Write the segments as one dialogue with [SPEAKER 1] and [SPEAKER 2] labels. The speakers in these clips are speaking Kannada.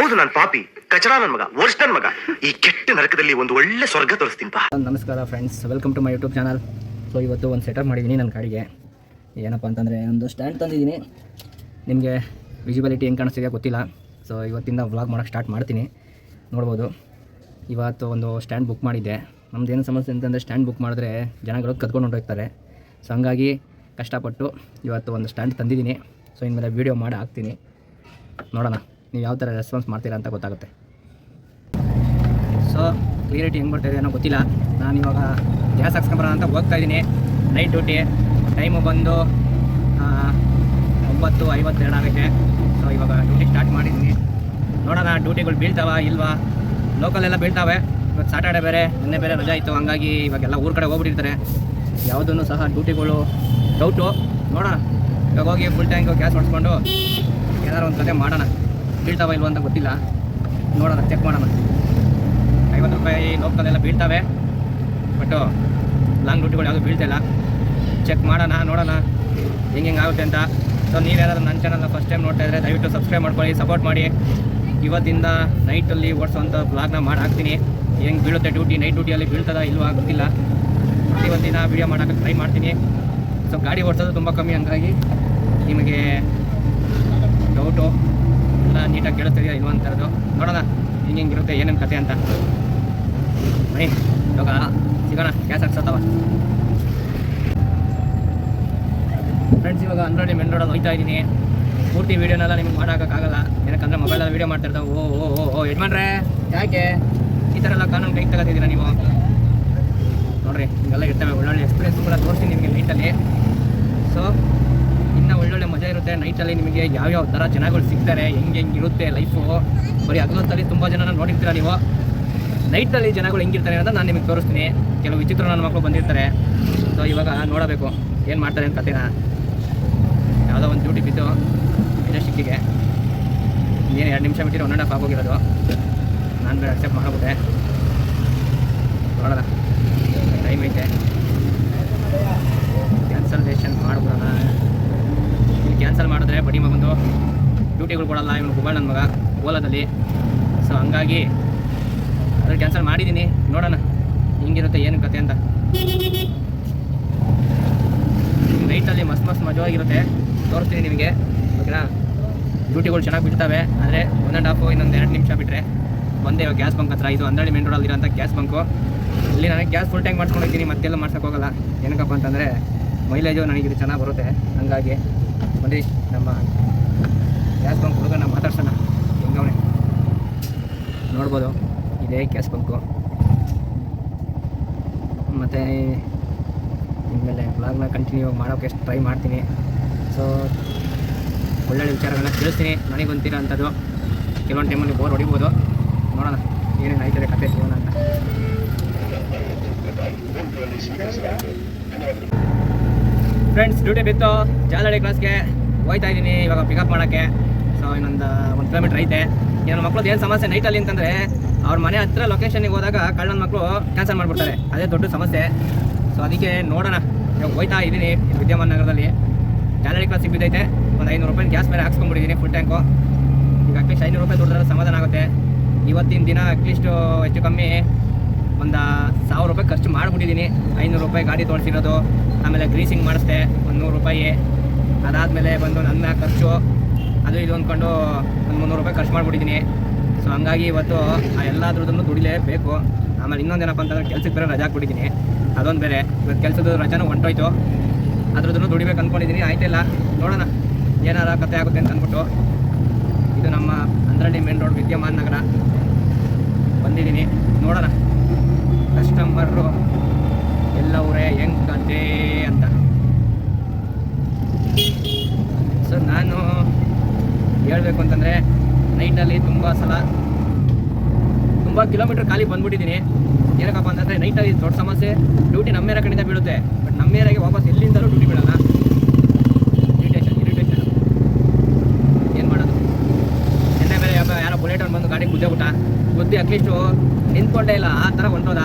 [SPEAKER 1] ಹೌದು, ನಾನು ಪಾಪಿ, ಕಚಡ ನನ್ನ ಮಗ, ವರ್ಷ ನನ್ನ ಮಗ. ಈ ಕೆಟ್ಟ ನರಕದಲ್ಲಿ ಒಂದು ಒಳ್ಳೆ ಸ್ವರ್ಗ ತೋರಿಸ್ತೀನಿ ಪಾ.
[SPEAKER 2] ನಮಸ್ಕಾರ friends, welcome to my YouTube channel. So ಇವತ್ತು ಒಂದು ಸೆಟಪ್ ಮಾಡಿದ್ದೀನಿ ನನ್ನ ಗಾಡಿಗೆ. ಏನಪ್ಪ ಅಂತಂದರೆ ಒಂದು ಸ್ಟ್ಯಾಂಡ್ ತಂದಿದ್ದೀನಿ. ನಿಮಗೆ ವಿಸಿಬಿಲಿಟಿ ಹೆಂಗೆ ಕಾಣಿಸ್ತಿದೆ ಗೊತ್ತಿಲ್ಲ. ಸೊ ಇವತ್ತಿಂದ ವ್ಲಾಗ್ ಮಾಡೋಕ್ಕೆ ಸ್ಟಾರ್ಟ್ ಮಾಡ್ತೀನಿ, ನೋಡ್ಬೋದು. ಇವತ್ತು ಒಂದು ಸ್ಟ್ಯಾಂಡ್ ಬುಕ್ ಮಾಡಿದ್ದೆ. ನಮ್ದು ಏನು ಸಮಸ್ಯೆ ಅಂತಂದರೆ ಸ್ಟ್ಯಾಂಡ್ ಬುಕ್ ಮಾಡಿದ್ರೆ ಜನಗಳು ಕತ್ಕೊಂಡು ಹೊಂಟೋಗ್ತಾರೆ. ಸೊ ಹಂಗಾಗಿ ಕಷ್ಟಪಟ್ಟು ಇವತ್ತು ಒಂದು ಸ್ಟ್ಯಾಂಡ್ ತಂದಿದ್ದೀನಿ. ಸೊ ಇನ್ಮೇಲೆ ವೀಡಿಯೋ ಮಾಡಿ ಹಾಕ್ತೀನಿ, ನೋಡೋಣ ನೀವು ಯಾವ ಥರ ರೆಸ್ಪಾನ್ಸ್ ಮಾಡ್ತೀರಾ ಅಂತ ಗೊತ್ತಾಗುತ್ತೆ. ಸೊ ಕ್ಲಿಯರಿಟಿ ಹೆಂಗೆ ಬರ್ತಾಯಿದೆ ಅನ್ನೋ ಗೊತ್ತಿಲ್ಲ. ನಾನು ಇವಾಗ ಗ್ಯಾಸ್ ಹಾಕ್ಸ್ಕೊಂಬರೋಣ ಅಂತ ಹೋಗ್ತಾಯಿದ್ದೀನಿ. ನೈಟ್ ಡ್ಯೂಟಿ, ಟೈಮು ಬಂದು 9:52 ಆಗೈತೆ. ಸೊ ಇವಾಗ ಡ್ಯೂಟಿ ಸ್ಟಾರ್ಟ್ ಮಾಡಿದ್ದೀನಿ. ನೋಡೋಣ ಡ್ಯೂಟಿಗಳು ಬೀಳ್ತಾವ ಇಲ್ವಾ. ಲೋಕಲೆಲ್ಲ ಬೀಳ್ತಾವೆ. ಇವತ್ತು ಸಾಟರ್ಡೆ ಬೇರೆ, ನಿನ್ನೆ ಬೇರೆ ರಜೆ ಇತ್ತು. ಹಂಗಾಗಿ ಇವಾಗೆಲ್ಲ ಊರ ಕಡೆ ಹೋಗ್ಬಿಟ್ಟಿರ್ತಾರೆ. ಯಾವುದೂ ಸಹ ಡ್ಯೂಟಿಗಳು ಡೌಟು. ನೋಡೋಣ, ಇವಾಗ ಹೋಗಿ ಫುಲ್ ಟ್ಯಾಂಕ್ ಗ್ಯಾಸ್ ಹೊಡ್ಸ್ಕೊಂಡು ಏನಾದ್ರು ಒಂದು ಕತೆ ಮಾಡೋಣ. ಬೀಳ್ತಾವ ಇಲ್ವ ಅಂತ ಗೊತ್ತಿಲ್ಲ, ನೋಡೋಣ, ಚೆಕ್ ಮಾಡೋಣ. 50 ರೂಪಾಯಿ ಲೋಕಲೆಲ್ಲ ಬೀಳ್ತಾವೆ, ಬಟ್ಟು ಲಾಂಗ್ ಡ್ಯೂಟಿಗಳು ಯಾವುದೂ ಬೀಳ್ತಾಯಿಲ್ಲ. ಚೆಕ್ ಮಾಡೋಣ, ನೋಡೋಣ ಹೆಂಗೆ ಆಗುತ್ತೆ ಅಂತ. ಸೊ ನೀವೇನಾದ್ರೂ ನನ್ನ ಚಾನಲ್ನ ಫಸ್ಟ್ ಟೈಮ್ ನೋಡ್ತಾ ಇದ್ದರೆ ದಯವಿಟ್ಟು ಸಬ್ಸ್ಕ್ರೈಬ್ ಮಾಡ್ಕೊಳ್ಳಿ, ಸಪೋರ್ಟ್ ಮಾಡಿ. ಇವತ್ತಿಂದ ನೈಟಲ್ಲಿ ಓಡಿಸೋವಂಥ ಬ್ಲಾಗ್ನ ಮಾಡಿ ಹಾಕ್ತೀನಿ. ಹೆಂಗೆ ಬೀಳುತ್ತೆ ಡ್ಯೂಟಿ, ನೈಟ್ ಡ್ಯೂಟಿಯಲ್ಲಿ ಬೀಳ್ತದ ಇಲ್ವಾ ಗೊತ್ತಿಲ್ಲ. ಇವತ್ತಿನ ವೀಡಿಯೋ ಮಾಡೋಕ್ಕೆ ಟ್ರೈ ಮಾಡ್ತೀನಿ. ಸೊ ಗಾಡಿ ಓಡಿಸೋದು ತುಂಬ ಕಮ್ಮಿ, ಹಂಗಾಗಿ ನಿಮಗೆ ಡೌಟು ಎಲ್ಲ ನೀಟಾಗಿ ಕೇಳಿಸ್ತಿದೆಯಾ ಇಲ್ವ ಅಂಥದ್ದು. ನೋಡೋಣ ಹಿಂಗಿರುತ್ತೆ ಏನೇನು ಕತೆ ಅಂತ. ಬನ್ನಿ ಇವಾಗ ಸಿಗೋಣ, ಗ್ಯಾಸ್ ಹಾಕ್ಸತ್ತವ. ಫ್ರೆಂಡ್ಸ್, ಇವಾಗ ಅಂದ್ರಲ್ಲಿ ಮೆನ್ ರೋಡಲ್ಲಿ ಹೋಗ್ತಾ ಇದ್ದೀನಿ. ಪೂರ್ತಿ ವೀಡಿಯೋನೆಲ್ಲ ನಿಮ್ಗೆ ಮಾಡೋಕ್ಕಾಗಲ್ಲ, ಏನಕ್ಕಂದ್ರೆ ಮೊಬೈಲಲ್ಲಿ ವೀಡಿಯೋ ಮಾಡ್ತಿರ್ತಾವೆ. ಓ ಯಜಮಾನ್ರೆ, ಯಾಕೆ ಈ ಥರ ಎಲ್ಲ ಕಾನೂನು ಕೈಗೆ ತಗೋತಿದ್ದೀರಾ ನೀವು? ನೋಡಿರಿ ಹಿಂಗೆಲ್ಲ ಇರ್ತವೆ. ಒಳ್ಳೊಳ್ಳೆ ಎಕ್ಸ್ಪೀರಿಯನ್ಸ್ ಕೂಡ ತೋರಿಸ್ತೀನಿ ನಿಮಗೆ ನೈಟಲ್ಲಿ. ಸೊ ಇನ್ನೂ ಒಳ್ಳೊಳ್ಳೆ ಮಜಾ ಇರುತ್ತೆ ನೈಟಲ್ಲಿ. ನಿಮಗೆ ಯಾವ್ಯಾವ ಥರ ಜನಗಳು ಸಿಗ್ತಾರೆ, ಹೆಂಗೆ ಇರುತ್ತೆ ಲೈಫು. ಬರೀ ಹಗಲೊತ್ತಲ್ಲಿ ತುಂಬ ಜನನ ನೋಡಿರ್ತೀರ ನೀವು. ನೈಟಲ್ಲಿ ಜನಗಳು ಹೆಂಗಿರ್ತಾರೆ ಅಂತ ನಾನು ನಿಮಗೆ ತೋರಿಸ್ತೀನಿ. ಕೆಲವು ವಿಚಿತ್ರ ನನ್ನ ಮಕ್ಕಳು ಬಂದಿರ್ತಾರೆ. ಸೊ ಇವಾಗ ನೋಡಬೇಕು ಏನು ಮಾಡ್ತಾರೆ ಅಂತ ಕತೆನ. ಯಾವುದೋ ಒಂದು ಡ್ಯೂಟಿ ಬಿದ್ದು ಮೆಜೆಸ್ಟಿಕ್ಕಿಗೆ ಏನು 2 ನಿಮಿಷ ಬಿಟ್ಟಿರೋ 1.5 ಆಗೋಗಿರೋದು. ನಾನು ಬೇರೆ ಅಕ್ಸೆಪ್ಟ್ ಮಾಡಿಬಿಟ್ಟೆ. ನೋಡೋಣ, ಟೈಮ್ ಐತೆ, ಕ್ಯಾನ್ಸಲೇಷನ್ ಮಾಡ್ಬಿಡೋಣ. ಇಲ್ಲಿ ಕ್ಯಾನ್ಸಲ್ ಮಾಡಿದ್ರೆ ಬಡಿ ಮಗಂದು ಡ್ಯೂಟಿಗಳು ಕೊಡಲ್ಲ ಇವನು ಗುಬಾಳ್ ನನ್ನ ಮಗ ಓಲಾದಲ್ಲಿ. ಸೊ ಹಂಗಾಗಿ ಅದ್ರ ಕ್ಯಾನ್ಸಲ್ ಮಾಡಿದ್ದೀನಿ. ನೋಡೋಣ ಹಿಂಗಿರುತ್ತೆ ಏನು ಕತೆ ಅಂತ. ನೈಟಲ್ಲಿ ಮಸ್ತ್ ಮಜವಾಗಿರುತ್ತೆ, ತೋರಿಸ್ತೀನಿ ನಿಮಗೆ, ಓಕೆನಾ. ಡ್ಯೂಟಿಗಳು ಚೆನ್ನಾಗಿ ಬಿಡ್ತವೆ, ಆದರೆ 1.5 ಇನ್ನೊಂದು 2 ನಿಮಿಷ ಬಿಟ್ಟರೆ ಒಂದೇ ಗ್ಯಾಸ್ ಬಂಕ್ ಹತ್ರ. ಇದು ಅಂದ್ರಳ್ಳಿ ಮೇನ್ ರೋಡಲ್ಲಿ ಇರೋಂಥ ಗ್ಯಾಸ್ ಬಂಕು. ಇಲ್ಲಿ ನನಗೆ ಗ್ಯಾಸ್ ಫುಲ್ ಟ್ಯಾಂಕ್ ಮಾಡ್ಸ್ಕೊಂಡಿದ್ದೀನಿ, ಮತ್ತೆಲ್ಲ ಮಾಡ್ಸೋಕ್ಕೋಗಲ್ಲ. ಏನಕ್ಕಪ್ಪ ಅಂತಂದರೆ ಮೈಲೇಜು ನನಗಿದು ಚೆನ್ನಾಗಿ ಬರುತ್ತೆ. ಹಂಗಾಗಿ ಬನ್ನಿ ನಮ್ಮ ಗ್ಯಾಸ್ ಬಂಕ್ ಹುಡುಗನ ಮಾತಾಡ್ಸೋಣ. ಹೆಂಗವನೆ ನೋಡ್ಬೋದು, ಇದೇ ಗ್ಯಾಸ್ ಬಂಕು. ಮತ್ತು ಇನ್ಮೇಲೆ ಬ್ಲಾಗ್ನ ಕಂಟಿನ್ಯೂ ಮಾಡೋಕ್ಕೆ ಟ್ರೈ ಮಾಡ್ತೀನಿ. ಸೊ ಒಳ್ಳೊಳ್ಳೆ ವಿಚಾರಗಳನ್ನ ತಿಳಿಸ್ತೀನಿ ನನಗೆ ಗೊತ್ತಿರೋ ಅಂಥದ್ದು. ಕೆಲವೊಂದು ಟೈಮಲ್ಲಿ ಬೋರ್ ಹೊಡಿಬೋದು. ನೋಡೋಣ ಏನೇನು ಆಯ್ತದೆ ಕತೆ ಜೀವನ ಅಂತ. ಫ್ರೆಂಡ್ಸ್, ಡ್ಯೂಟಿ ಬಿತ್ತು, ಜಾಲಹಳ್ಳಿ ಕ್ಲಾಸ್ಗೆ ಹೋಗ್ತಾ ಇದ್ದೀನಿ ಇವಾಗ ಪಿಕಪ್ ಮಾಡೋಕ್ಕೆ. ಸೊ ಇನ್ನೊಂದು 1 ಕಿಲೋಮೀಟ್ರ್ ಐತೆ. ನನ್ನ ಮಕ್ಳದ್ದು ಏನು ಸಮಸ್ಯೆ ನೈಟಲ್ಲಿ ಅಂತಂದರೆ, ಅವ್ರ ಮನೆ ಹತ್ರ ಲೊಕೇಶನ್ಗೆ ಹೋದಾಗ ಕಳ್ಳನ ಮಕ್ಕಳು ಕ್ಯಾನ್ಸಲ್ ಮಾಡಿಬಿಡ್ತಾರೆ. ಅದೇ ದೊಡ್ಡ ಸಮಸ್ಯೆ. ಸೊ ಅದಕ್ಕೆ ನೋಡೋಣ, ಇವಾಗ ಹೋಗ್ತಾ ಇದ್ದೀನಿ ವಿದ್ಯಮಾನ ನಗರದಲ್ಲಿ. ಜಾಲಹಳ್ಳಿ ಕ್ಲಾಸಿಗೆ ಬಿದ್ದೈತೆ. ಒಂದು 500 ರೂಪಾಯಿ ಗ್ಯಾಸ್ ಬೇರೆ ಹಾಕ್ಸ್ಕೊಂಡ್ಬಿಟ್ಟಿದ್ದೀನಿ ಫುಲ್ ಟ್ಯಾಂಕು. ಈಗ ಅಟ್ಲೀಸ್ಟ್ 500 ರೂಪಾಯಿ ದುಡ್ಡಿದ್ರೆ ಸಮಾಧಾನ ಆಗುತ್ತೆ. ಇವತ್ತಿನ ದಿನ ಅಟ್ಲೀಸ್ಟು ಹೆಚ್ಚು ಕಮ್ಮಿ ಒಂದು 1000 ರೂಪಾಯಿ ಖರ್ಚು ಮಾಡಿಬಿಟ್ಟಿದ್ದೀನಿ. 500 ರೂಪಾಯಿ ಗಾಡಿ ತೋರಿಸಿರೋದು, ಆಮೇಲೆ ಗ್ರೀಸಿಂಗ್ ಮಾಡಿಸ್ದೆ ಒಂದು 100 ರೂಪಾಯಿ. ಅದಾದಮೇಲೆ ಬಂದು ನನ್ನ ಖರ್ಚು ಅದು ಇದು ಅಂದ್ಕೊಂಡು ಒಂದು 300 ರೂಪಾಯಿ ಖರ್ಚು ಮಾಡಿಬಿಟ್ಟಿದ್ದೀನಿ. ಸೊ ಹಂಗಾಗಿ ಇವತ್ತು ಆ ಎಲ್ಲದ್ರದ್ದನ್ನು ದುಡಿಲೇಬೇಕು. ಆಮೇಲೆ ಇನ್ನೊಂದೇನಪ್ಪ ಅಂತಂದರೆ ಕೆಲ್ಸಕ್ಕೆ ಬೇರೆ ರಜೆ ಹಾಕ್ಬಿಟ್ಟಿದ್ದೀನಿ, ಅದೊಂದು ಬೇರೆ. ಇವತ್ತು ಕೆಲಸದ ರಜೆನೂ ಹೊಂಟೋಯ್ತು, ಅದ್ರದ್ದನ್ನು ದುಡಿಬೇಕು ಅಂದ್ಕೊಂಡಿದ್ದೀನಿ. ಆಯ್ತಿಲ್ಲ, ನೋಡೋಣ ಏನಾರ ಕತೆ ಆಗುತ್ತೆ ಅಂತ ಅಂದ್ಬಿಟ್ಟು. ಇದು ನಮ್ಮ ಅಂದ್ರಳ್ಳಿ ಮೇನ್ ರೋಡ್ ವಿದ್ಯಮಾನ ನಗರ ಬಂದಿದ್ದೀನಿ. ನೋಡೋಣ ಕಸ್ಟಮರು ಎಲ್ಲವರೇ ಹೆಂಗೆ ಕತೆ ಅಂತ. ಸೊ ನಾನು ಹೇಳಬೇಕು ಅಂತಂದರೆ ನೈಟಲ್ಲಿ ತುಂಬ ಕಿಲೋಮೀಟ್ರ್ ಖಾಲಿ ಬಂದ್ಬಿಟ್ಟಿದ್ದೀನಿ. ಏನಕ್ಕಪ್ಪ ಅಂತಂದರೆ ನೈಟಲ್ಲಿ ದೊಡ್ಡ ಸಮಸ್ಯೆ, ಡ್ಯೂಟಿ ನಮ್ಮ ಏರಿಯಾ ಕಡೆಯಿಂದ ಬೀಳುತ್ತೆ. ಬಟ್ ನಮ್ಮ ಏರಿಯಾಗೆ ವಾಪಸ್ ಎಲ್ಲಿಂದಲೂ ಡ್ಯೂಟಿ ಬೀಳಲ್ಲ. ಇರಿಟೇಷನ್ ಏನು ಮಾಡೋದು. ನಿನ್ನೆ ಬೇರೆ ಯಾರೋ ಬುಲೆಟನ್ನು ಬಂದು ಗಾಡಿ ಗುದ್ದಿ ಅಟ್ಲೀಸ್ಟು ನಿಂತ್ಕೊಂಡೇ ಇಲ್ಲ, ಆ ಥರ ಹೊಂಟೋದ.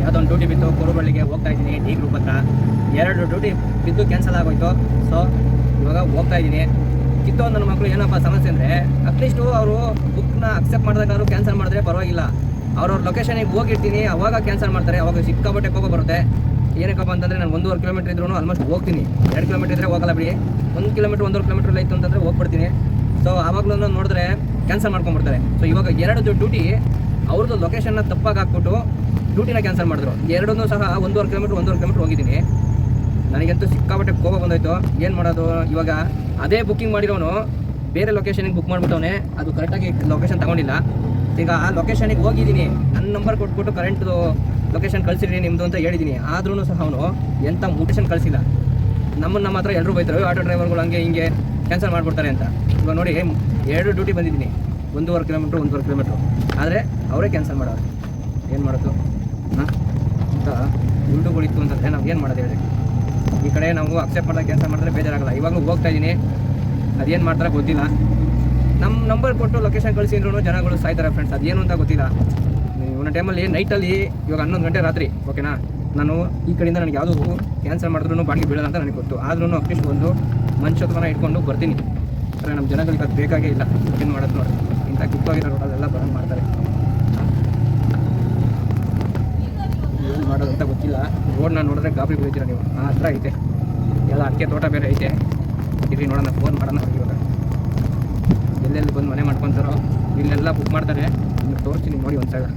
[SPEAKER 2] ಯಾವುದೋ ಒಂದು ಡ್ಯೂಟಿ ಬಿತ್ತು, ಕುರುಬಳ್ಳಿಗೆ ಹೋಗ್ತಾ ಇದ್ದೀನಿ ಟಿ ಗ್ರೂಪ್ ಹತ್ರ. 2 ಡ್ಯೂಟಿ ಬಿದ್ದು ಕ್ಯಾನ್ಸಲ್ ಆಗೋಯ್ತು. ಸೊ ಇವಾಗ ಹೋಗ್ತಾ ಇದ್ದೀನಿ. ಕಿತ್ತೋ ನನ್ನ ಮಕ್ಕಳು ಏನಪ್ಪ ಸಮಸ್ಯೆ ಅಂದರೆ ಅಟ್ಲೀಸ್ಟು ಅವರು ಬುಕ್ನ ಅಕ್ಸೆಪ್ಟ್ ಮಾಡಿದಾಗಾದ್ರು ಕ್ಯಾನ್ಸಲ್ ಮಾಡಿದ್ರೆ ಪರವಾಗಿಲ್ಲ. ಅವ್ರವ್ರ ಲೊಕೇಶನಿಗೆ ಹೋಗಿರ್ತೀನಿ ಅವಾಗ ಕ್ಯಾನ್ಸಲ್ ಮಾಡ್ತಾರೆ. ಅವಾಗ ಸಿಕ್ಕಾಪಟ್ಟೆ ಕೋಪ ಬರುತ್ತೆ. ಏನಕ್ಕಪ್ಪ ಅಂತಂದರೆ ನಾನು 1.5 ಕಿಲೋಮೀಟರ್ ಇದ್ರೂ ಆಲ್ಮೋಸ್ಟ್ ಹೋಗ್ತೀನಿ. 2 ಕಿಲೋಮೀಟರ್ ಇದ್ದರೆ ಹೋಗಲ್ಲ ಬಿಡಿ, 1 ಕಿಲೋಮೀಟರ್ 1.5 ಕಿಲೋಮೀಟರ್ ಇತ್ತು ಅಂತಂದರೆ ಹೋಗ್ಬಿಡ್ತೀನಿ. ಸೊ ಆವಾಗಲೂ ನೋಡಿದ್ರೆ ಕ್ಯಾನ್ಸಲ್ ಮಾಡ್ಕೊಂಡ್ಬಿಡ್ತಾರೆ. ಸೊ ಇವಾಗ 2 ಡ್ಯೂಟಿ ಅವ್ರದ್ದು ಲೊಕೇಶನ್ನ ತಪ್ಪಾಗಿ ಹಾಕ್ಬಿಟ್ಟು ಡ್ಯೂಟಿನ ಕ್ಯಾನ್ಸಲ್ ಮಾಡಿದ್ರು. ಎರಡನ್ನೂ ಸಹ 1.5 ಕಿಲೋಮೀಟರ್ ಹೋಗಿದ್ದೀನಿ. ನನಗಂತೂ ಸಿಕ್ಕಾಪಟ್ಟೆ ಕೋಪ ಬಂದೋಯ್ತು. ಏನು ಮಾಡೋದು ಇವಾಗ? ಅದೇ ಬುಕ್ಕಿಂಗ್ ಮಾಡಿರೋನು ಬೇರೆ ಲೊಕೇಶನಿಗೆ ಬುಕ್ ಮಾಡಿಬಿಟ್ಟವನೆ, ಅದು ಕರೆಕ್ಟಾಗಿ ಲೊಕೇಶನ್ ತೊಗೊಂಡಿಲ್ಲ. ಈಗ ಆ ಲೊಕೇಶನಿಗೆ ಹೋಗಿದ್ದೀನಿ, ನನ್ನ ನಂಬರ್ ಕೊಟ್ಬಿಟ್ಟು ಕರೆಂಟ್ದು ಲೊಕೇಶನ್ ಕಳಿಸಿರಿ ನಿಮ್ಮದು ಅಂತ ಹೇಳಿದ್ದೀನಿ. ಆದ್ರೂ ಸಹ ಅವನು ಎಂಥ ಮೋಟಿವೇಶನ್ ಕಳಿಸಿಲ್ಲ. ನಮ್ಮ ಹತ್ರ ಎಲ್ಲರೂ ಬೈತಾರೆ, ಆಟೋ ಡ್ರೈವರ್ಗಳು ಹಂಗೆ ಹಿಂಗೆ ಕ್ಯಾನ್ಸಲ್ ಮಾಡಿಬಿಡ್ತಾರೆ ಅಂತ. ಇವಾಗ ನೋಡಿ 2 ಡ್ಯೂಟಿ ಬಂದಿದ್ದೀನಿ, 1.5 ಕಿಲೋಮೀಟ್ರ್, ಆದರೆ ಅವರೇ ಕ್ಯಾನ್ಸಲ್ ಮಾಡೋರು. ಏನು ಮಾಡೋದು ಹಾಂ ಅಂತ ಉಲ್ಟುಗಳಿತ್ತು ಅಂತಂದರೆ ನಾವು ಏನು ಮಾಡೋದು ಹೇಳಿ? ಈ ಕಡೆ ನಾವು ಅಕ್ಸೆಪ್ಟ್ ಮಾಡಿದಾಗ ಕ್ಯಾನ್ಸಲ್ ಮಾಡಿದ್ರೆ ಬೇಜಾರಾಗಲ್ಲ. ಇವಾಗಲೂ ಹೋಗ್ತಾ ಇದ್ದೀನಿ, ಅದೇನು ಮಾಡ್ತಾರೆ ಗೊತ್ತಿಲ್ಲ. ನಮ್ಮ ನಂಬರ್ ಕೊಟ್ಟು ಲೊಕೇಶನ್ ಕಳಿಸಿದ್ರು ಜನಗಳು ಸಾಯ್ತಾರೆ ಫ್ರೆಂಡ್ಸ್. ಅದೇನು ಅಂತ ಗೊತ್ತಿಲ್ಲ. ಒಂದು ಟೈಮಲ್ಲಿ ನೈಟಲ್ಲಿ ಇವಾಗ 11 ಗಂಟೆ ರಾತ್ರಿ, ಓಕೆನಾ, ನಾನು ಈ ಕಡೆಯಿಂದ ನನಗೆ ಯಾವುದೂ ಕ್ಯಾನ್ಸಲ್ ಮಾಡಿದ್ರೂ ಬಾಡಿಗೆ ಬೀಳಲ್ಲ ಅಂತ ನನಗೆ ಗೊತ್ತು. ಆದ್ರೂ ಅಟ್ಲೀಸ್ಟ್ ಒಂದು ಮನುಷ್ಯತ್ವನ ಇಟ್ಕೊಂಡು ಬರ್ತೀನಿ. ಆದರೆ ನಮ್ಮ ಜನಗಳಿಗೆ ಅದು ಬೇಕಾಗೇ ಇಲ್ಲ. ಏನು ಮಾಡೋದು ನೋಡಿ, ಇಂಥ ಕಿತ್ತೋಗಿರೋ ರೋಡಲ್ಲೆಲ್ಲ ಬರೋಂಗೆ ಮಾಡ್ತಾರೆ. ಏನು ಮಾಡೋದು ಅಂತ ಗೊತ್ತಿಲ್ಲ. ರೋಡ್ನ ನೋಡಿದ್ರೆ ಗಾಬರಿ ಬೀಳ್ತೀರ ನೀವು, ಆ ಹತ್ರ ಐತೆ. ಎಲ್ಲ ಅಡಿಕೆ ತೋಟ ಬೇರೆ ಐತೆ. ಇರಿ ನೋಡೋಣ, ಫೋನ್ ಮಾಡೋಣ ಇವಾಗ. ಎಲ್ಲೆಲ್ಲಿ ಬಂದು ಮನೆ ಮಾಡ್ಕೊತಾರೋ ಇಲ್ಲೆಲ್ಲ ಬುಕ್ ಮಾಡ್ತಾರೆ. ನಿಮ್ಗೆ ತೋರಿಸ್ತೀನಿ ನೋಡಿ ಒಂದು ಸಲ.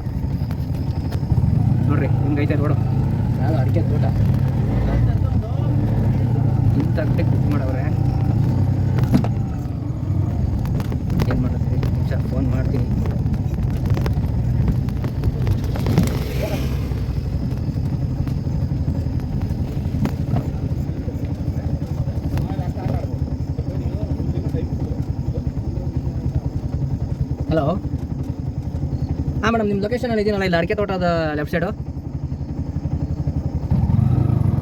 [SPEAKER 2] ನೋಡ್ರಿ ಹಿಂಗೈತೆ ರೋಡು, ಯಾವುದು ಅಡಿಕೆ ತೋಟ. ಇಂಥ ಗಂಟೆಗೆ ಬುಕ್ ಮಾಡವ್ರೆ. ಏನು ಮಾಡಿದ್ರಿ ನಿಮಿಷ ಫೋನ್ ಮಾಡ್ತೀನಿ. ಹಲೋ, ಹಾಂ ಮೇಡಮ್, ನಿಮ್ಮ ಲೊಕೇಶನಲ್ಲಿ ಇದೀನಲ್ಲ, ಇಲ್ಲಿ ಅಡಿಕೆ ತೋಟದ ಲೆಫ್ಟ್ ಸೈಡು.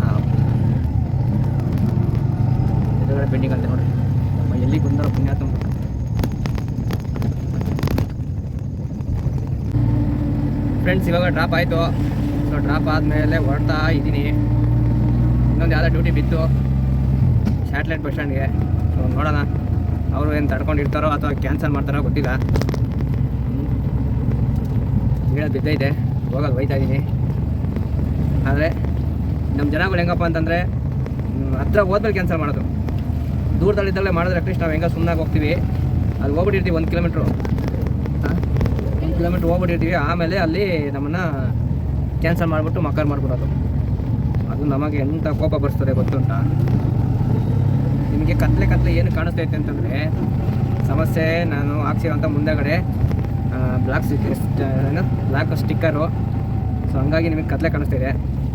[SPEAKER 2] ಹಾಂ, ಎದುರುಗಡೆ ಪೆಂಡಿಂಗ್ ಅಂತ ನೋಡಿರಿ. ನಮ್ಮ ಎಲ್ಲಿ ಬಂದಾರೋ ಪುಣ್ಯಾತ್ಮ. ಫ್ರೆಂಡ್ಸ್ ಇವಾಗ ಡ್ರಾಪ್ ಆಯಿತು. ಸೊ ಡ್ರಾಪ್ ಆದಮೇಲೆ ಹೊರಡ್ತಾ ಇದ್ದೀನಿ. ಇನ್ನೊಂದು ಯಾವುದೋ ಡ್ಯೂಟಿ ಬಿತ್ತು ಸ್ಯಾಟ್ಲೈಟ್ ಬಸ್ ಸ್ಟ್ಯಾಂಡ್ಗೆ. ಸೊ ನೋಡೋಣ ಅವರು ಏನು ತಡ್ಕೊಂಡಿರ್ತಾರೋ ಅಥವಾ ಕ್ಯಾನ್ಸಲ್ ಮಾಡ್ತಾರೋ ಗೊತ್ತಿಲ್ಲ. ಹೇಳೋದು ಬಿದ್ದೈತೆ, ಹೋಗೋದು ಹೋಯ್ತಾ ಇದ್ದೀನಿ. ಆದರೆ ನಮ್ಮ ಜನಗಳು ಹೆಂಗಪ್ಪ ಅಂತಂದರೆ ಹತ್ರ ಹೋದ್ಮೇಲೆ ಕ್ಯಾನ್ಸಲ್ ಮಾಡೋದು. ದೂರದಲ್ಲಿದ್ದಲ್ಲೇ ಮಾಡಿದ್ರೆ ಅಟ್ಲೀಸ್ಟ್ ನಾವು ಹೆಂಗೆ ಸುಮ್ಮನಾಗಿ ಹೋಗ್ತೀವಿ. ಅಲ್ಲಿ ಹೋಗ್ಬಿಟ್ಟಿರ್ತೀವಿ 1 ಕಿಲೋಮೀಟ್ರು, 1 ಕಿಲೋಮೀಟ್ರ್ ಹೋಗ್ಬಿಟ್ಟಿರ್ತೀವಿ. ಆಮೇಲೆ ಅಲ್ಲಿ ನಮ್ಮನ್ನು ಕ್ಯಾನ್ಸಲ್ ಮಾಡಿಬಿಟ್ಟು ಮಕ್ಕಳು ಮಾಡಿಬಿಡೋದು. ಅದು ನಮಗೆ ಎಂಥ ಕೋಪ ಬರ್ಸ್ತದೆ ಗೊತ್ತುಂಟ ನಿಮಗೆ? ಕತ್ಲೆ ಏನು ಕಾಣಿಸ್ತೈತೆ ಅಂತಂದರೆ ಸಮಸ್ಯೆ ನಾನು ಹಾಕ್ಸಿರೋಂಥ ಮುಂದೆಗಡೆ ಬ್ಲ್ಯಾಕ್ ಸ್ಟಿಕ್ಕರು. ಸೊ ಹಂಗಾಗಿ ನಿಮಗೆ ಕತ್ಲೆ ಕಾಣಿಸ್ತಿದೆ.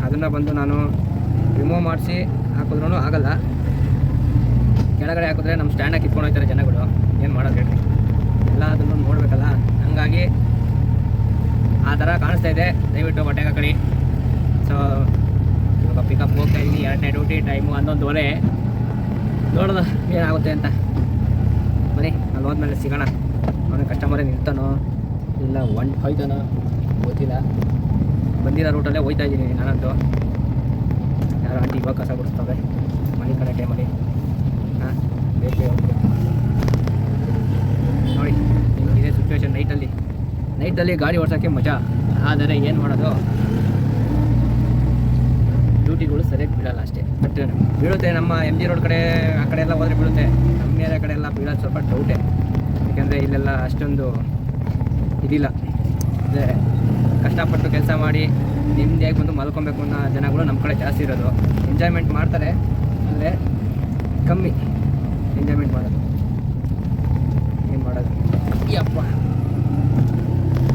[SPEAKER 2] ಅದನ್ನು ಬಂದು ನಾನು ರಿಮೂವ್ ಮಾಡಿಸಿ ಹಾಕಿದ್ರೂ ಆಗಲ್ಲ. ಕೆಳಗಡೆ ಹಾಕಿದ್ರೆ ನಮ್ಮ ಸ್ಟ್ಯಾಂಡಾಗಿ ಕಿತ್ಕೊಂಡು ಹೋಗ್ತಾರೆ ಜನಗಳು. ಏನು ಮಾಡೋದು ಹೇಳಿ? ಎಲ್ಲ ಅದನ್ನು ನೋಡಬೇಕಲ್ಲ. ಹಂಗಾಗಿ ಆ ಥರ ಕಾಣಿಸ್ತಾ ಇದೆ. ದಯವಿಟ್ಟು ಹೊಟ್ಟೆಗೆ ಹಾಕಿ. ಸೊ ಇವಾಗ ಪಿಕಪ್ ಹೋಗ್ತಾ ಇದ್ದೀನಿ. 2ನೇ ಡ್ಯೂಟಿ, ಟೈಮು 11:15. ನೋಡೋಣ ಏನಾಗುತ್ತೆ ಅಂತ. ಬನ್ನಿ, ಅಲ್ಲಿ ಹೋದ್ಮೇಲೆ ಸಿಗೋಣ. ಅವನಿಗೆ ಕಸ್ಟಮರೇ ನಿಲ್ತಾನೋ ಇಲ್ಲ ಹೋಯ್ತಾನೋ ಗೊತ್ತಿಲ್ಲ. ಬಂದಿರೋ ರೂಟಲ್ಲೇ ಹೋಯ್ತಾ ಇದ್ದೀನಿ ನಾನಂತೂ. ಯಾರೋ ಆಂಟಿ ಇವಾಗ ಕಸ ಗುಡಿಸ್ತವೆ ಮನೆ ಕಡೆ ಟೈಮಲ್ಲಿ. ಹಾಂ, ಬೇಕು ನೋಡಿ. ಇದೇ ಸಿಚುವೇಶನ್ ನೈಟಲ್ಲಿ ಗಾಡಿ ಓಡಿಸೋಕ್ಕೆ ಮಜಾ. ಆದರೆ ಏನು ಮಾಡೋದು, ಡ್ಯೂಟಿಗಳು ಸರಿಯಾಗಿ ಬೀಳಲ್ಲ ಅಷ್ಟೇ. ಬಟ್ ಬೀಳುತ್ತೆ. ನಮ್ಮ MG ರೋಡ್ ಕಡೆ ಆ ಕಡೆ ಎಲ್ಲ ಹೋದರೆ ಬೀಳುತ್ತೆ. ನಮ್ಮ ಏರಿಯಾ ಕಡೆ ಎಲ್ಲ ಬೀಳೋದು ಸ್ವಲ್ಪ ಡೌಟೇ. ಯಾಕೆಂದರೆ ಇಲ್ಲೆಲ್ಲ ಅಷ್ಟೊಂದು ಇದಿಲ್ಲ. ಅಂದರೆ ಕಷ್ಟಪಟ್ಟು ಕೆಲಸ ಮಾಡಿ ನಿಮ್ಮದೇ ಬಂದು ಮಲ್ಕೊಬೇಕು ಅನ್ನೋ ಜನಗಳು ನಮ್ಮ ಕಡೆ ಜಾಸ್ತಿ ಇರೋದು. ಎಂಜಾಯ್ಮೆಂಟ್ ಮಾಡ್ತಾರೆ, ಅಂದರೆ ಕಮ್ಮಿ ಎಂಜಾಯ್ಮೆಂಟ್ ಮಾಡೋದು. ಏನು ಮಾಡೋದು ಯಪ್ಪ,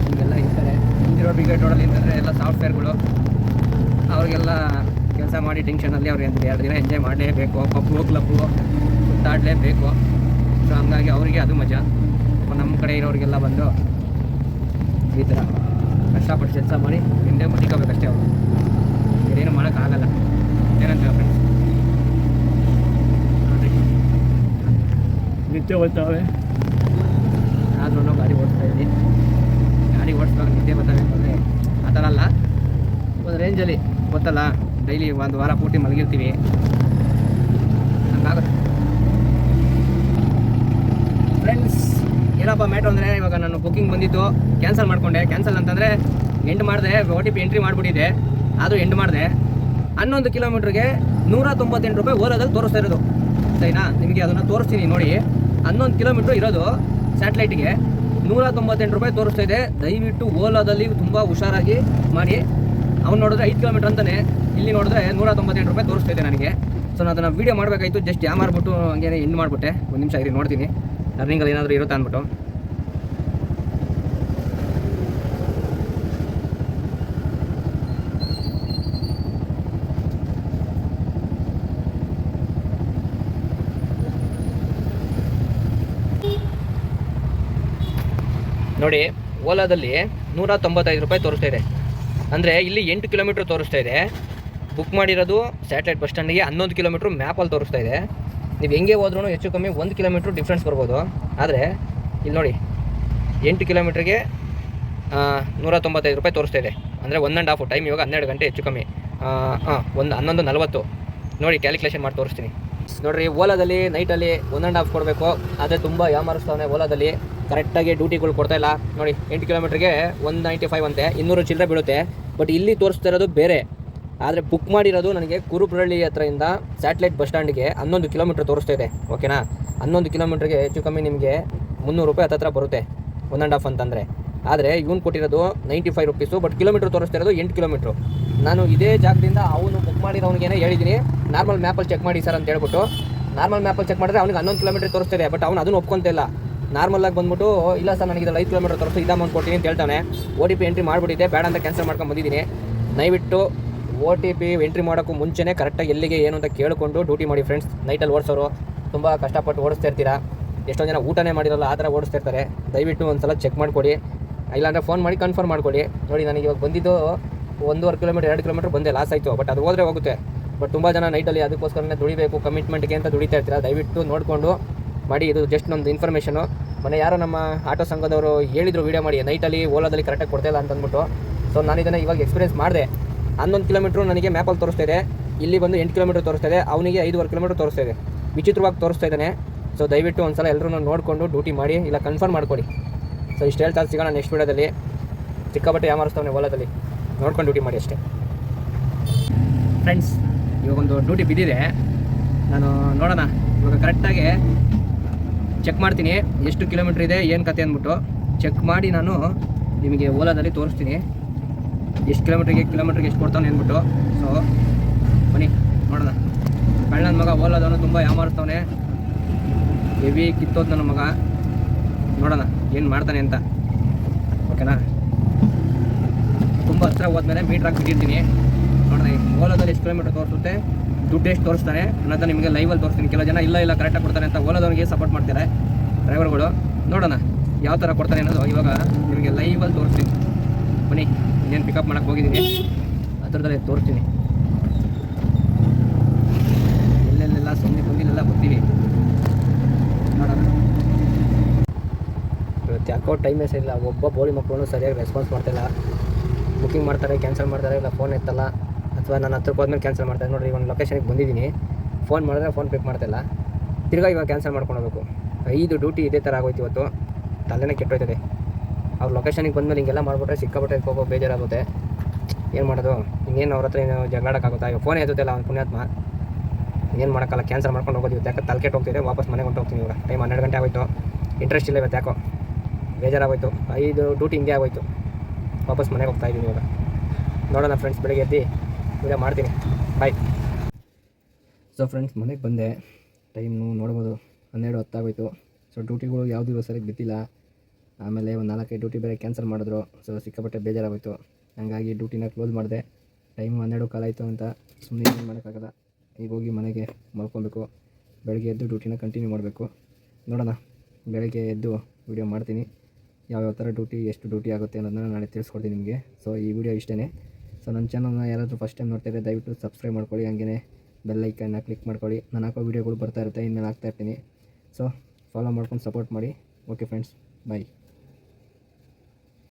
[SPEAKER 2] ಹೀಗೆಲ್ಲ ಇರ್ತಾರೆ. MG ರೋಡ್ ಬ್ರಿಗೇಡ್ ರೋಡಲ್ಲಿ ಅಂತಂದರೆ ಎಲ್ಲ ಸಾಫ್ಟ್ವೇರ್ಗಳು. ಅವ್ರಿಗೆಲ್ಲ ಕೆಲಸ ಮಾಡಿ ಟೆನ್ಷನಲ್ಲಿ ಅವ್ರಿಗೆ ಅಂತ 2 ದಿನ ಎಂಜಾಯ್ ಮಾಡಲೇಬೇಕು. Pub club ಸುತ್ತಾಡಲೇಬೇಕು. ಸೊ ಹಂಗಾಗಿ ಅವರಿಗೆ ಅದು ಮಜಾ. ನಮ್ಮ ಕಡೆ ಇರೋರಿಗೆಲ್ಲ ಬಂದು ಈ ಥರ ಕಷ್ಟಪಟ್ಟು ಕೆಲಸ ಮಾಡಿ ಹಿಂದೆ ಮಡಿಕೋಬೇಕಷ್ಟೇ. ಅವರು ಬೇರೇನು ಮಾಡೋಕ್ಕಾಗಲ್ಲ. ಏನಂತ ಫ್ರೆಂಡ್ಸ್, ನೋಡಿ ನಿದ್ದೆ ಬರ್ತಾವೆ. ಆದ್ರೂ ಗಾಡಿ ಓಡಿಸ್ತಾ ಇದ್ದೀನಿ. ಗಾಡಿ ಓಡಿಸುವಾಗ ನಿದ್ದೆ ಬರ್ತಾವೆ ಅಂತಂದರೆ ಆ ಥರ ಅಲ್ಲ. ಒಂದು ರೇಂಜಲ್ಲಿ ಗೊತ್ತಲ್ಲ, ಡೈಲಿ 1 ವಾರ ಪೂರ್ತಿ ಮಲಗಿರ್ತೀವಿ, ಹಂಗಾಗುತ್ತೆ. ಏನಪ್ಪ ಮ್ಯಾಟ್ರ್ ಅಂದರೆ ಇವಾಗ ನಾನು ಬುಕ್ಕಿಂಗ್ ಬಂದಿತ್ತು, ಕ್ಯಾನ್ಸಲ್ ಮಾಡಿಕೊಂಡೆ. ಕ್ಯಾನ್ಸಲ್ ಅಂತಂದರೆ ಎಂಡ್ ಮಾಡಿದೆ, OTP ಎಂಟ್ರಿ ಮಾಡಿಬಿಟ್ಟಿದ್ದೆ, ಆದರೂ ಎಂಡ್ ಮಾಡಿದೆ. 11 ಕಿಲೋಮೀಟ್ರಿಗೆ 198 ರೂಪಾಯಿ ಓಲಾದಲ್ಲಿ ತೋರಿಸ್ತಾ ಇರೋದು, ಸರಿನಾ? ನಿಮಗೆ ಅದನ್ನು ತೋರಿಸ್ತೀನಿ ನೋಡಿ. 11 ಕಿಲೋಮೀಟ್ರ್ ಇರೋದು ಸ್ಯಾಟಲೈಟಿಗೆ 198 ರೂಪಾಯಿ ತೋರಿಸ್ತಾ ಇದೆ. ದಯವಿಟ್ಟು ಓಲಾದಲ್ಲಿ ತುಂಬ ಹುಷಾರಾಗಿ ಮಾಡಿ. ಅವ್ನು ನೋಡಿದ್ರೆ 5 ಕಿಲೋಮೀಟ್ರ್ ಅಂತಾನೆ, ಇಲ್ಲಿ ನೋಡಿದ್ರೆ 198 ರೂಪಾಯಿ ತೋರಿಸ್ತಾ ಇದೆ ನನಗೆ. ಸೊ ನಾನು ಅದನ್ನು ವೀಡಿಯೋ ಮಾಡಬೇಕಾಯಿತು, ಜಸ್ಟ್ ಜಾಮ್ ಮಾಡಿಬಿಟ್ಟು ಹಂಗೆ ಎಂಡ್ ಮಾಡಿಬಿಟ್ಟೆ. ಒಂದು ನಿಮಿಷ ಇರಿ ನೋಡ್ತೀನಿ ರನ್ನಿಂಗಲ್ಲಿ ಏನಾದರೂ ಇರುತ್ತಾ ಅಂದ್ಬಿಟ್ಟು. ನೋಡಿ, ಓಲಾದಲ್ಲಿ 195 ರೂಪಾಯಿ ತೋರಿಸ್ತಾ ಇದೆ. ಅಂದರೆ ಇಲ್ಲಿ 8 ಕಿಲೋಮೀಟ್ರ್ ತೋರಿಸ್ತಾ ಇದೆ. ಬುಕ್ ಮಾಡಿರೋದು ಸ್ಯಾಟಲೈಟ್ ಬಸ್ ಸ್ಟ್ಯಾಂಡಿಗೆ 11 ಕಿಲೋಮೀಟ್ರ್ ಮ್ಯಾಪಲ್ಲಿ ತೋರಿಸ್ತಾ ಇದೆ. ನೀವು ಹೆಂಗೆ ಹೋದ್ರೂ ಹೆಚ್ಚು ಕಮ್ಮಿ 1 ಕಿಲೋಮೀಟ್ರ್ ಡಿಫ್ರೆನ್ಸ್ ಬರ್ಬೋದು. ಆದರೆ ಇಲ್ಲಿ ನೋಡಿ 8 ಕಿಲೋಮೀಟ್ರಿಗೆ 195 ರೂಪಾಯಿ ತೋರಿಸ್ತಾ ಇದೆ. ಅಂದರೆ 1.5 ಟೈಮ್ ಇವಾಗ 12 ಗಂಟೆ ಹೆಚ್ಚು ಕಮ್ಮಿ. 11:40 ನೋಡಿ, ಕ್ಯಾಲ್ಕುಲೇಷನ್ ಮಾಡಿ ತೋರಿಸ್ತೀನಿ ನೋಡಿರಿ. ಓಲಾದಲ್ಲಿ ನೈಟಲ್ಲಿ 1.5 ಕೊಡಬೇಕು, ಆದರೆ ತುಂಬ ಯಾಮಾರಿಸ್ತಾವನೆ ಓಲಾದಲ್ಲಿ. ಕರೆಕ್ಟಾಗಿ ಡ್ಯೂಟಿಗಳು ಕೊಡ್ತಾಯಿಲ್ಲ ನೋಡಿ. 8 ಕಿಲೋಮೀಟ್ರಿಗೆ 195 ಅಂತೆ, 200 ಚಿಲ್ಲರೆ ಬೀಳುತ್ತೆ. ಬಟ್ ಇಲ್ಲಿ ತೋರಿಸ್ತಾ ಇರೋದು ಬೇರೆ. ಆದರೆ ಬುಕ್ ಮಾಡಿರೋದು ನನಗೆ ಕುರುಬ್ರಳ್ಳಿ ಹತ್ರದಿಂದ ಸ್ಯಾಟಲೈಟ್ ಬಸ್ ಸ್ಟ್ಯಾಂಡಿಗೆ 11 ಕಿಲೋಮೀಟ್ರ್ ತೋರಿಸ್ತಾ ಇದೆ, ಓಕೆನಾ? 11 ಕಿಲೋಮೀಟ್ರಿಗೆ ಹೆಚ್ಚು ಕಮ್ಮಿ ನಿಮಗೆ 300 ರೂಪಾಯಿ ಹತ್ತಿರ ಬರುತ್ತೆ, 1.5 ಅಂತಂದರೆ. ಆದರೆ ಇವನು ಕೊಟ್ಟಿರೋದು 95 ರೂಪೀಸು, ಬಟ್ ಕಿಲೋಮೀಟ್ರ್ ತೋರಿಸ್ತಾ ಇರೋದು 8 ಕಿಲೋಮೀಟ್ರು. ನಾನು ಇದೇ ಜಾಗದಿಂದ ಅವನು ಬುಕ್ ಮಾಡಿರೋನಿಗೇನೆ ಹೇಳಿದ್ದೀನಿ, ನಾರ್ಮಲ್ ಮ್ಯಾಪಲ್ಲಿ ಚೆಕ್ ಮಾಡಿ ಸರ್ ಅಂತ ಹೇಳ್ಬಿಟ್ಟು. ನಾರ್ಮಲ್ ಮ್ಯಾಪಲ್ಲಿ ಚೆಕ್ ಮಾಡಿದ್ರೆ ಅವ್ನಿಗೆ 11 ಕಿಲೋಮೀಟ್ರ್ ತೋರಿಸ್ತಿದೆ, ಬಟ್ ಅವ್ನು ಅದನ್ನು ಒಪ್ಕೊಂತಿಲ್ಲ. ನಾರ್ಮಲಾಗಿ ಬಂದ್ಬಿಟ್ಟು ಇಲ್ಲ ಸರ್ ನನಗೆ ಇದರಲ್ಲಿ 5 ಕಿಲೋಮೀಟ್ರ್ ತೋರಿಸ್ತು, ಇದು ಅಮೌಂಟ್ ಕೊಡ್ತೀನಿ ಅಂತ ಹೇಳ್ತಾನೆ. OTP ಎಂಟ್ರಿ ಮಾಡಿಬಿಟ್ಟಿದ್ದೆ, ಬೇಡ ಅಂತ ಕ್ಯಾನ್ಸಲ್ ಮಾಡ್ಕೊಂಡು ಬಂದಿದ್ದೀನಿ. ದಯವಿಟ್ಟು OTP ಎಂಟ್ರಿ ಮಾಡೋಕ್ಕೂ ಮುಂಚೆನೇ ಕರೆಕ್ಟಾಗಿ ಎಲ್ಲಿಗೆ ಏನು ಅಂತ ಕೇಳಿಕೊಂಡು ಡ್ಯೂಟಿ ಮಾಡಿ ಫ್ರೆಂಡ್ಸ್. ನೈಟಲ್ಲಿ ಓಡಿಸೋರು ತುಂಬ ಕಷ್ಟಪಟ್ಟು ಓಡಿಸ್ತಾ ಇರ್ತೀರಾ, ಎಷ್ಟೊಂದು ಜನ ಊಟನೇ ಮಾಡಿರಲ್ಲ, ಆ ಥರ ಓಡಿಸ್ತಾ ಇರ್ತಾರೆ. ದಯವಿಟ್ಟು ಒಂದು ಸಲ ಚೆಕ್ ಮಾಡಿಕೊಡಿ, ಇಲ್ಲಾಂದರೆ ಫೋನ್ ಮಾಡಿ ಕನ್ಫರ್ಮ್ ಮಾಡಿಕೊಡಿ. ನೋಡಿ, ನನಗೆ ಇವಾಗ ಬಂದಿದ್ದು 1.5 ಕಿಲೋಮೀಟ್ರ್ 2 ಕಿಲೋಮೀಟ್ರ್ ಬಂದೆ, ಲಾಸ್ ಆಯಿತು. ಬಟ್ ಅದು ಹೋದರೆ ಹೋಗುತ್ತೆ. ಬಟ್ ತುಂಬ ಜನ ನೈಟಲ್ಲಿ ಅದಕ್ಕೋಸ್ಕರನೇ ದುಡಿಬೇಕು, ಕಮಿಟ್ಮೆಂಟ್ಗೆ ಅಂತ ದುಡಿತಾ ಇರ್ತೀರಾ. ದಯವಿಟ್ಟು ನೋಡಿಕೊಂಡು ಮಾಡಿ. ಇದು ಜಸ್ಟ್ ನಮ್ಮದು ಇನ್ಫಾರ್ಮೇಷನು. ಮನೆ ಯಾರೋ ನಮ್ಮ ಆಟೋ ಸಂಘದವರು ಹೇಳಿದರು ವೀಡಿಯೋ ಮಾಡಿ, ನೈಟಲ್ಲಿ ಓಲಾದಲ್ಲಿ ಕರೆಕ್ಟಾಗಿ ಕೊಡ್ತಾಯಿಲ್ಲ ಅಂತ ಅಂದ್ಬಿಟ್ಟು. ಸೊ ನಾನು ಇದನ್ನು ಇವಾಗ ಎಕ್ಸ್ಪೀರಿಯನ್ಸ್ ಮಾಡಿದೆ. 11 ಕಿಲೋಮೀಟ್ರು ನನಗೆ ಮ್ಯಾಪಲ್ಲಿ ತೋರಿಸ್ತಾ ಇದೆ, ಇಲ್ಲಿ ಬಂದು 8 ಕಿಲೋಮೀಟ್ರ್ ತೋರಿಸ್ತಾ ಇದೆ, ಅವನಿಗೆ 5.5 ಕಿಲೋಮೀಟ್ರ್ ತೋರಿಸ್ತಾ ಇದೆ. ವಿಚಿತ್ರವಾಗಿ ತೋರಿಸ್ತಾ ಇದ್ದಾನೆ. ಸೊ ದಯವಿಟ್ಟು ಒಂದು ಸಲ ಎಲ್ಲರೂ ನೋಡಿಕೊಂಡು ಡ್ಯೂಟಿ ಮಾಡಿ, ಇಲ್ಲ ಕನ್ಫರ್ಮ್ ಮಾಡ್ಕೊಡಿ. ಸೊ ಇಷ್ಟು ಹೇಳ್ತಾ ಸಿಗೋಣ ನೆಕ್ಸ್ಟ್ ವೀಡಿಯೋದಲ್ಲಿ. ಸಿಕ್ಕಾಪಟ್ಟೆ ಯಾಮಾರಿಸ್ತಾವನೆ ಓಲಾದಲ್ಲಿ, ನೋಡ್ಕೊಂಡು ಡ್ಯೂಟಿ ಮಾಡಿ ಅಷ್ಟೇ ಫ್ರೆಂಡ್ಸ್. ಇವಾಗೊಂದು ಡ್ಯೂಟಿ ಬಿದ್ದಿದೆ, ನಾನು ನೋಡೋಣ ಇವಾಗ ಕರೆಕ್ಟಾಗಿ ಚೆಕ್ ಮಾಡ್ತೀನಿ ಎಷ್ಟು ಕಿಲೋಮೀಟ್ರ್ ಇದೆ ಏನು ಕತೆ ಅಂದ್ಬಿಟ್ಟು. ಚೆಕ್ ಮಾಡಿ ನಾನು ನಿಮಗೆ ಓಲಾದಲ್ಲಿ ತೋರಿಸ್ತೀನಿ ಎಷ್ಟು ಕಿಲೋಮೀಟ್ರಿಗೆ ಎಷ್ಟು ಕೊಡ್ತಾನೆ ಅಂದ್ಬಿಟ್ಟು. ಸೊ ಬನ್ನಿ ನೋಡೋಣ. ಕಳ್ಳನ ಮಗ ಓಲಾದವನು ತುಂಬ ಯಾಮಾರಿಸ್ತವನೆ, ಹೆವಿ ಕಿತ್ತೋದು ನನ್ನ ಮಗ. ನೋಡೋಣ ಏನು ಮಾಡ್ತಾನೆ ಅಂತ, ಓಕೆನಾ? ತುಂಬ ಹತ್ರ ಹೋದ್ಮೇಲೆ ಮೀಟ್ರ್ ಹಾಕಿ ಬಿಟ್ಟಿರ್ತೀನಿ. ನೋಡೋಣ ಓಲಾದಲ್ಲಿ ಎಷ್ಟು ಕಿಲೋಮೀಟ್ರ್ ತೋರಿಸುತ್ತೆ, ದುಡ್ಡು ಎಷ್ಟು ತೋರಿಸ್ತಾನೆ ಅನ್ನೋದು ನಿಮಗೆ ಲೈವಲ್ಲಿ ತೋರಿಸ್ತೀನಿ. ಕೆಲವು ಜನ ಇಲ್ಲ ಕರೆಕ್ಟಾಗಿ ಕೊಡ್ತಾನೆ ಅಂತ ಓಲಾದವನಿಗೆ ಸಪೋರ್ಟ್ ಮಾಡ್ತಾರೆ ಡ್ರೈವರ್ಗಳು. ನೋಡೋಣ ಯಾವ ಥರ ಕೊಡ್ತಾನೆ ಅನ್ನೋದು ಇವಾಗ ನಿಮಗೆ ಲೈವಲ್ಲಿ ತೋರಿಸ್ತೀನಿ. ಬನ್ನಿ, ಇನ್ನೇನು ಪಿಕಪ್ ಮಾಡೋಕ್ಕೆ ಹೋಗಿದ್ದೀನಿ, ಹತ್ರದಲ್ಲೇ ತೋರಿಸ್ತೀನಿ. ಎಲ್ಲೆಲ್ಲೆಲ್ಲ ಸುಮ್ಮನೆ ಬಂದಿಲ್ಲೆಲ್ಲ ಬರ್ತೀವಿ ನೋಡೋಣ. ಇವತ್ತು ಯಾಕೋ ಟೈಮೇ ಸರಿಯಿಲ್ಲ. ಒಬ್ಬ ಬೋಳಿ ಮಕ್ಕಳು ಸರಿಯಾಗಿ ರೆಸ್ಪಾನ್ಸ್ ಮಾಡ್ತಾಯಿಲ್ಲ. ಬುಕ್ಕಿಂಗ್ ಮಾಡ್ತಾರೆ, ಕ್ಯಾನ್ಸಲ್ ಮಾಡ್ತಾರೆ, ಇಲ್ಲ ಫೋನ್ ಎತ್ತಲ್ಲ, ಅಥವಾ ನಾನು ಹತ್ರಕ್ಕೆ ಹೋದ್ಮೇಲೆ ಕ್ಯಾನ್ಸಲ್ ಮಾಡ್ತಾರೆ. ನೋಡಿರಿ, ಒಂದು ಲೊಕೇಶನ್ಗೆ ಬಂದಿದ್ದೀನಿ, ಫೋನ್ ಮಾಡಿದ್ರೆ ಫೋನ್ ಪಿಕ್ ಮಾಡ್ತಾಯಿಲ್ಲ. ತಿರ್ಗಾ ಇವಾಗ ಕ್ಯಾನ್ಸಲ್ ಮಾಡ್ಕೊಂಡು ಹೋಗಬೇಕು. 5 ಡ್ಯೂಟಿ ಇದೇ ಥರ ಆಗೋಯ್ತು ಇವತ್ತು, ತಲೆನೇ ಕೆಟ್ಟೋಯ್ತದೆ. ಅವ್ರು ಲೊಕೇಶನಿಗೆ ಬಂದಮೇಲೆ ಹಿಂಗೆಲ್ಲ ಮಾಡಿಬಿಟ್ರೆ ಸಿಕ್ಕಾಬಿಟ್ಟೆ ಹೋಗೋ ಬೇಜಾರಾಗುತ್ತೆ. ಏನು ಮಾಡೋದು, ಇನ್ನೇನು ಅವ್ರ ಹತ್ರ ಏನು ಜಗಳಾಡೋಕ್ಕಾಗುತ್ತಾ? ಇವಾಗ ಫೋನೇ ಎತ್ತುತ್ತಿಲ್ಲ ಅವ್ನು ಪುಣ್ಯಾತ್ಮ. ಏನು ಮಾಡೋಕ್ಕಲ್ಲ, ಕ್ಯಾನ್ಸಲ್ ಮಾಡ್ಕೊಂಡು ಹೋಗೋದು. ಇವತ್ತು ಯಾಕೆ ತಲೆ ಕೆಟ್ಟು ಹೋಗ್ತಿದೆ, ವಾಪಸ್ ಮನೆಗೆ ಹೊಂಟು ಹೋಗ್ತೀನಿ. ಇವಾಗ ಟೈಮ್ 12 ಗಂಟೆ ಆಗೋಯ್ತು, ಇಂಟ್ರೆಸ್ಟ್ ಇಲ್ಲ ಇವತ್ತು, ಯಾಕೋ ಬೇಜಾರಾಗೋಯ್ತು. 5 ಡ್ಯೂಟಿ ಹಿಂಗೆ ಆಗೋಯ್ತು, ವಾಪಸ್ ಮನೆಗೆ ಹೋಗ್ತಾಯಿದ್ದೀನಿ ಇವಾಗ. ನೋಡೋಣ ಫ್ರೆಂಡ್ಸ್, ಬೆಳಗ್ಗೆ ಎದ್ದು ವಿಡಿಯೋ ಮಾಡ್ತೀನಿ. ಬಾಯ್. ಸೊ ಫ್ರೆಂಡ್ಸ್, ಮನೆಗೆ ಬಂದೆ, ಟೈಮು ನೋಡ್ಬೋದು 12:10 ಆಗೋಯ್ತು. ಸೊ ಡ್ಯೂಟಿಗಳು ಯಾವುದೂ ಸರಿಯಾಗಿ ಬಿದ್ದಿಲ್ಲ. ಆಮೇಲೆ ಒಂದು 4-5 ಡ್ಯೂಟಿ ಬೇರೆ ಕ್ಯಾನ್ಸಲ್ ಮಾಡಿದ್ರು. ಸೊ ಸಿಕ್ಕಾಪಟ್ಟೆ ಬೇಜಾರಾಗೋಯ್ತು. ಹಾಗಾಗಿ ಡ್ಯೂಟಿನ ಕ್ಲೋಸ್ ಮಾಡಿದೆ. ಟೈಮು 12 ಕಾಲ ಆಯಿತು ಅಂತ ಸುಮ್ಮನೆ ಏನು ಮಾಡೋಕ್ಕಾಗಲ್ಲ. ಈಗ ಹೋಗಿ ಮನೆಗೆ ಮಲ್ಕೊಬೇಕು. ಬೆಳಗ್ಗೆ ಎದ್ದು ಡ್ಯೂಟಿನ ಕಂಟಿನ್ಯೂ ಮಾಡಬೇಕು. ನೋಡೋಣ, ಬೆಳಗ್ಗೆ ಎದ್ದು ವಿಡಿಯೋ ಮಾಡ್ತೀನಿ. ಯಾವ್ಯಾವ ಥರ ಡ್ಯೂಟಿ, ಎಷ್ಟು ಡ್ಯೂಟಿ ಆಗುತ್ತೆ ಅನ್ನೋದನ್ನ ನಾಳೆ ತಿಳಿಸ್ಕೊಡ್ತೀನಿ ನಿಮಗೆ. ಸೊ ಈ ವಿಡಿಯೋ ಇಷ್ಟೇ. ಸೊ ನನ್ನ ಚಾನಲ್ನ ಯಾರಾದರೂ ಫಸ್ಟ್ ಟೈಮ್ ನೋಡ್ತಾಯಿದ್ರೆ ದಯವಿಟ್ಟು ಸಬ್ಸ್ಕ್ರೈಬ್ ಮಾಡ್ಕೊಳ್ಳಿ, ಹಾಗೆಯೇ ಬೆಲ್ ಐಕನ್ನ ಕ್ಲಿಕ್ ಮಾಡ್ಕೊಳ್ಳಿ. ನಾನು ಹಾಕೋ ವೀಡಿಯೋಗಳು ಬರ್ತಾ ಇರುತ್ತೆ, ಇನ್ಮೇಲೆ ಹಾಕ್ತಾಯಿರ್ತೀನಿ. ಸೊ ಫಾಲೋ ಮಾಡ್ಕೊಂಡು ಸಪೋರ್ಟ್ ಮಾಡಿ. ಓಕೆ ಫ್ರೆಂಡ್ಸ್, ಬಾಯ್.